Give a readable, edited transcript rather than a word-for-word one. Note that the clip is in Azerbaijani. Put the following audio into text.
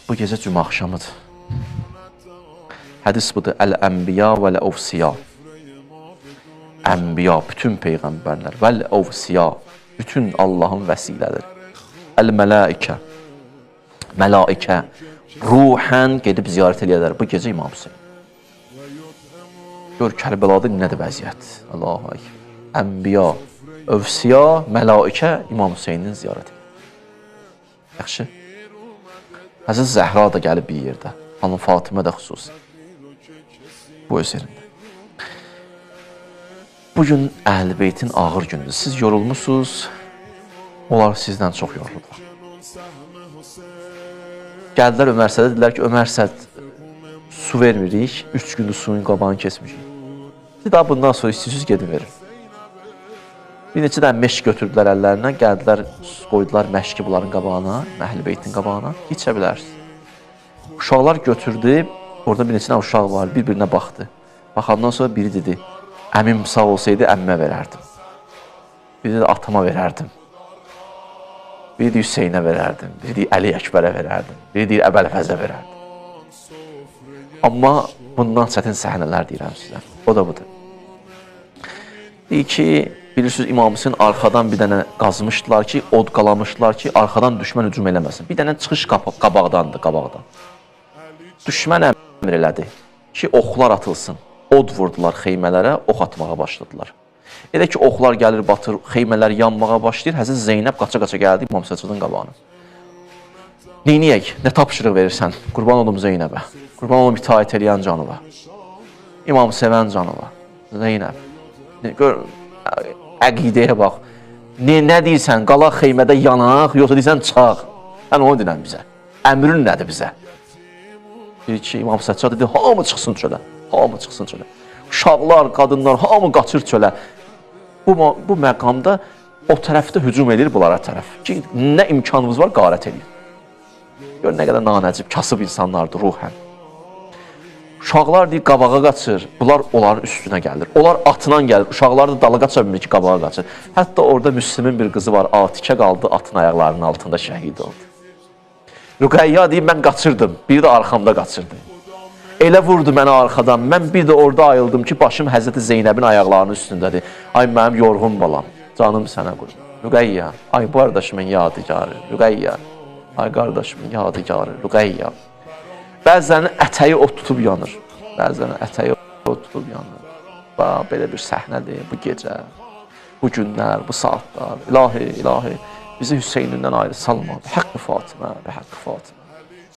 Bu gecə cümə axşamıdır. Hədis budur. Əl-ənbiya vəl-əvsiya. Ənbiya, bütün peyğəmbərlər. Vəl-əvsiya, bütün Allahın vəsilədir. Əl-mələikə, mələikə, ruhən gedib ziyarət eləyərlər. Bu gecə İmam Hüseyin. Gör, Kərbəlada nədir vəziyyət? Allahu Ekber. Ənbiya, övsiya, mələikə İmam Hüseynin ziyarət edir. Yaxşı. Həzrət Zəhra da gəlib bir yerdə. Hanım Fatimə də xüsusi. Bu öz yerində. Bugün Əhl-i Beytin ağır gündür. Siz yorulmuşsunuz, onlar sizdən çox yorulurlar. Gəldilər Ömər Sədə, dedilər ki, Ömər Səd, su vermirik, 3 gündür suyun qabağını kesmişik. Siz daha bundan sonra istəyirsiniz, gedin verin. Bir neçə də məşq götürdülər əllərindən, gəldilər, qoydular məşqi bunların qabağına, Əhl-i Beytin qabağına, içə bilərsiniz. Uşaqlar götürdü, orada bir neçə uşaq var, bir-birinə baxdı. Baxandan sonra biri dedi, əmim sağ olsaydı əmmə verərdim. Biri də atama verərdim. Biri də Hüseynə verərdim. Biri də Əli Əkbərə verərdim. Biri də Əbəlfəzə verərdim. Amma bundan çətin səhnələr deyirəm sizə. O da budur. Deyir ki, bilirsiniz, İmam Hüseyin arxadan bir dənə qazmışdılar ki, od qalamışdılar ki, arxadan düşmən hücum eləməsin. Bir dənə çıxış qabaqdandır, qabaqdan. Düşmən əmr elədi ki, oxlar atılsın. Od vurdular xeymələrə, ox atmağa başladılar. Elə ki, oxlar gəlir, batır, xeymələr yanmağa başlayır. Həzrət Zeynəb qaça-qaça gəldi İmam Hüseynin qabağına. Neyniyək? Nə tapşırıq verirsən? Qurban olum Zeynəbə. Qurban olum itaət eləyən canıva. İmam sevən canıva. Zeynəb. Gör, əqidəyə bax. Nə deyirsən? Qalaq xeymədə yanaq, yoxsa deyirsən çağ. Sən onu dinən bizə. Əmrin nədir bizə? Deyir ki, İmam Səccad dedi, hamı çıxsın çölə. Hamı çıxsın çölə. Uşaqlar, qadınlar, hamı qaçır çölə. Bu məqamda o tərəfdə hücum edir bunlara tərəf. Ki, nə imkanımız var, qarət edir. Gör, nə qədər nanəcib, kasıb insanlardır ruhən. Uşaqlar deyir, qabağa qaçır. Bunlar onların üstünə gəlir. Onlar atından gəlir. Uşaqlar da dalı qaça bilmir ki, qabağa qaçır. Hətta orada Müslümin bir qızı var, Atikə qaldı, atın ayaqlarının altında şəhid oldu. Rüqəyya deyir, mən qaçırdım. Biri də arxamda qaçırdı. Elə vurdu mənə arxadan. Mən bir də orada ayıldım ki, başım Həzrəti Zeynəbin ayaqlarının üstündədir. Ay, mənim yorğun balam, canım sənə qurban. Rüqəyya, ay, bu qardaşımın yadigarı. Rüqəyya, ay, qardaşımın yadigarı. Rüqəyya. Bəzən ətəyi ot tutub yanır. Bəzən ətəyi ot tutub yanır. Bax, belə bir səhnədir bu gecə, bu günlər, bu saatlar. İlahi, ilahi, bizi Hüseynindən ayrı salma. Haqqı Fatimə, Haqqı Fatimə.